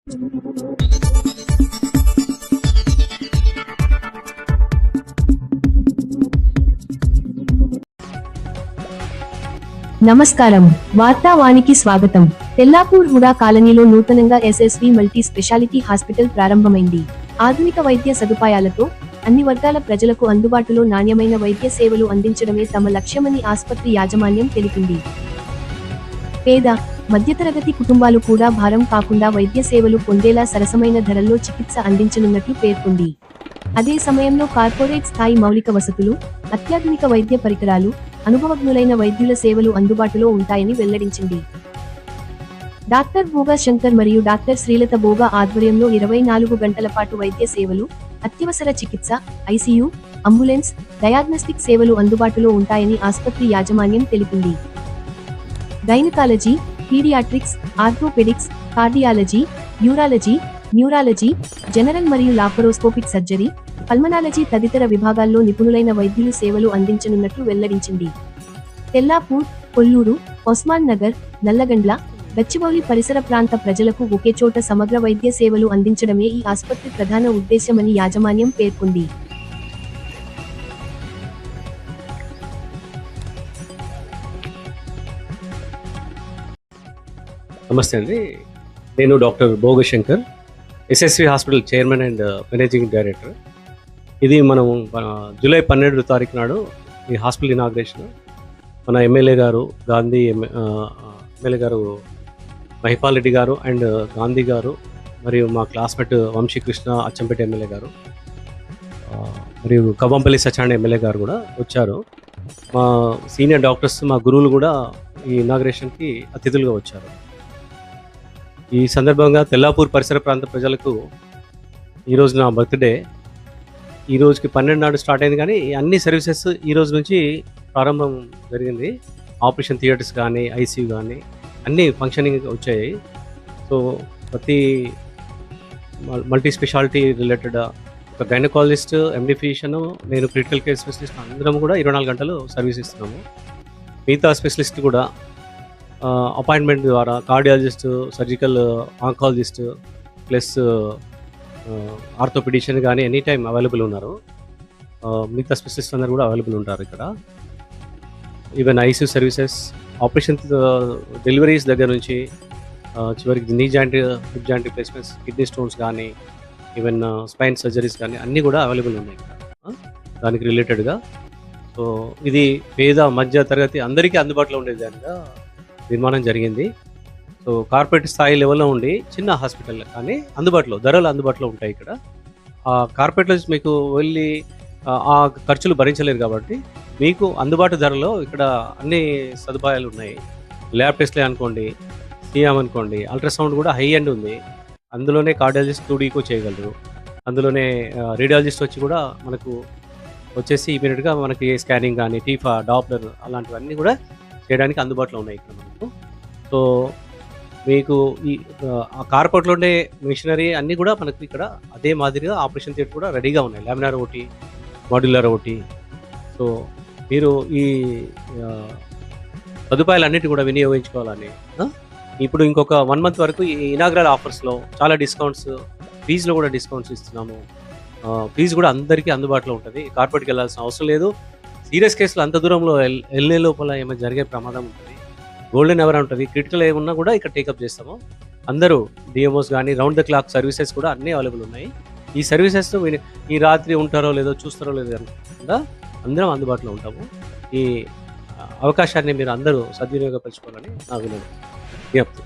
నమస్కారం, వార్తావానికి స్వాగతం. తెల్లాపూర్ హుడా కాలనీలో నూతనంగా ఎస్ఎస్వి మల్టీ స్పెషాలిటీ హాస్పిటల్ ప్రారంభమైంది. ఆధునిక వైద్య సదుపాయాలతో అన్ని వర్గాల ప్రజలకు అందుబాటులో నాణ్యమైన వైద్య సేవలు అందించడమే తమ లక్ష్యమని ఆస్పత్రి యాజమాన్యం తెలిపింది. పేద, మధ్యతరగతి కుటుంబాలు కూడా భారం కాకుండా వైద్య సేవలు పొందేలా సరసమైన ధరల్లో చికిత్స అందించనున్నట్లు పేర్కొంది. అదే సమయంలో కార్పొరేట్ స్థాయి మౌలిక వసతులు, అత్యాధునిక వైద్య పరికరాలు, అనుభవజ్ఞులైన వైద్యుల సేవలు అందుబాటులో ఉంటాయని వెల్లడించింది. డాక్టర్ భోగా శంకర్ మరియు డాక్టర్ శ్రీలత భోగా ఆధ్వర్యంలో 24 గంటల పాటు వైద్య సేవలు, అత్యవసర చికిత్స, ఐసీయూ, అంబులెన్స్, డయాగ్నోస్టిక్ సేవలు అందుబాటులో ఉంటాయని ఆస్పత్రి యాజమాన్యం తెలిపింది. Gynaecology, paediatrics, orthopaedics, cardiology, urology, neurology, general మరియు లాపరోస్కోపిక్ సర్జరీ, పల్మనాలజీ తదితర విభాగాల్లో నిపుణులైన వైద్యులు సేవలు అందించనున్నట్లు వెల్లడించింది. తెల్లాపూర్, కొల్లూరు, ఉస్మాన్ నగర్, నల్లగండ్ల, గచ్చిబౌలి పరిసర ప్రాంత ప్రజలకు ఒకే చోట సమగ్ర వైద్య సేవలు అందించడమే ఈ ఆస్పత్రి ప్రధాన ఉద్దేశ్యమని యాజమాన్యం పేర్కొంది. నమస్తే అండి, నేను doctor Bhoga Shankar, SSV hospital chairman and managing director. ఇది మనం జూలై 12 తారీఖు నాడు ఈ హాస్పిటల్ ఇనాగ్రేషన్ మన ఎమ్మెల్యే గారు గాంధీ ఎమ్మెల్యే గారు మహిపాల్ రెడ్డి గారు అండ్ గాంధీ గారు మరియు మా క్లాస్మేట్ వంశీకృష్ణ అచ్చంపేట ఎమ్మెల్యే గారు మరియు కవ్వంపల్లి సత్యనారాయణ ఎమ్మెల్యే గారు కూడా వచ్చారు. మా సీనియర్ డాక్టర్స్, మా గురువులు కూడా ఈ ఇనాగ్రేషన్కి అతిథులుగా వచ్చారు. ఈ సందర్భంగా తెల్లాపూర్ పరిసర ప్రాంత ప్రజలకు ఈరోజు నా బర్త్డే. ఈ రోజుకి 12 నాడు స్టార్ట్ అయింది, కానీ అన్ని సర్వీసెస్ ఈ రోజు నుంచి ప్రారంభం జరిగింది. ఆపరేషన్ థియేటర్స్ కానీ, ఐసీయూ కానీ అన్నీ ఫంక్షనింగ్ వచ్చాయి. సో ప్రతి మల్టీ స్పెషాలిటీ రిలేటెడ్ ఒక గైనకాలజిస్ట్, ఎండి ఫిజిషియన్, నేను క్రిటికల్ కేర్ స్పెషలిస్ట్ అందరం కూడా 24 గంటలు సర్వీస్ ఇస్తున్నాము. మిగతా స్పెషలిస్ట్ కూడా అపాయింట్మెంట్ ద్వారా cardiologist, surgical oncologist plus orthopaedician కానీ ఎనీ టైం అవైలబుల్ ఉన్నారు. మిగతా స్పెషలిస్ట్ అందరూ కూడా అవైలబుల్ ఉంటారు ఇక్కడ. Even ICU services, operation deliveries దగ్గర నుంచి చివరికి knee joint, hip joint replacements, kidney stones కానీ, ఈవెన్ స్పైన్ సర్జరీస్ కానీ అన్నీ కూడా అవైలబుల్ ఉన్నాయి ఇక్కడ దానికి రిలేటెడ్గా. సో ఇది పేద, మధ్య తరగతి అందరికీ అందుబాటులో ఉండేదానిగా నిర్మాణం జరిగింది. సో కార్పొరేట్ స్థాయి లెవెల్లో ఉండి చిన్న హాస్పిటల్ కానీ అందుబాటులో, ధరలు అందుబాటులో ఉంటాయి ఇక్కడ. ఆ కార్పొరేట్లో మీకు వెళ్ళి ఆ ఖర్చులు భరించలేరు కాబట్టి మీకు అందుబాటు ధరలో ఇక్కడ అన్ని సదుపాయాలు ఉన్నాయి. ల్యాబ్ టెస్ట్లే అనుకోండి, సీఎం అనుకోండి, అల్ట్రాసౌండ్ కూడా హై ఎండ్ ఉంది. అందులోనే కార్డియాలజిస్ట్ 2D చేయగలరు. అందులోనే రేడియాలజిస్ట్ వచ్చి కూడా మనకు వచ్చేసి ఇమీడియట్గా మనకి స్కానింగ్ కానీ, టీఫా, డాప్లర్ అలాంటివన్నీ కూడా చేయడానికి అందుబాటులో ఉన్నాయి ఇక్కడ మనకు. సో మీకు ఈ కార్పొరేట్లో ఉండే మిషనరీ అన్నీ కూడా మనకు ఇక్కడ అదే మాదిరిగా ఆపరేషన్ థియేటర్ కూడా రెడీగా ఉన్నాయి. లామినార్ ఒకటి, మాడ్యులర్ ఒకటి. సో మీరు ఈ సదుపాయాలన్నిటి కూడా వినియోగించుకోవాలని. ఇప్పుడు ఇంకొక 1 మంత్ వరకు ఈ ఇనాగ్రల్ ఆఫర్స్లో చాలా డిస్కౌంట్స్, ఫీజులో కూడా డిస్కౌంట్స్ ఇస్తున్నాము. ఫీజు కూడా అందరికీ అందుబాటులో ఉంటుంది. కార్పొరేట్కి వెళ్ళాల్సిన అవసరం లేదు. సీరియస్ కేసులు అంత దూరంలో వెళ్ళే లోపల ఏమైనా జరిగే ప్రమాదం ఉంటుంది. గోల్డెన్ అవర్ ఉంటుంది. క్రిటికల్ ఏమున్నా కూడా ఇక్కడ టేకప్ చేస్తాము. అందరూ డిఎంఓస్ కానీ రౌండ్ ద క్లాక్ సర్వీసెస్ కూడా అన్నీ అవైలబుల్ ఉన్నాయి. ఈ సర్వీసెస్ ఈ రాత్రి ఉంటారో లేదో, చూస్తారో లేదో అనుకుంటా అందరం అందుబాటులో ఉంటాము. ఈ అవకాశాన్ని మీరు అందరూ సద్వినియోగపరచుకోవాలని నా విజ్ఞప్తి.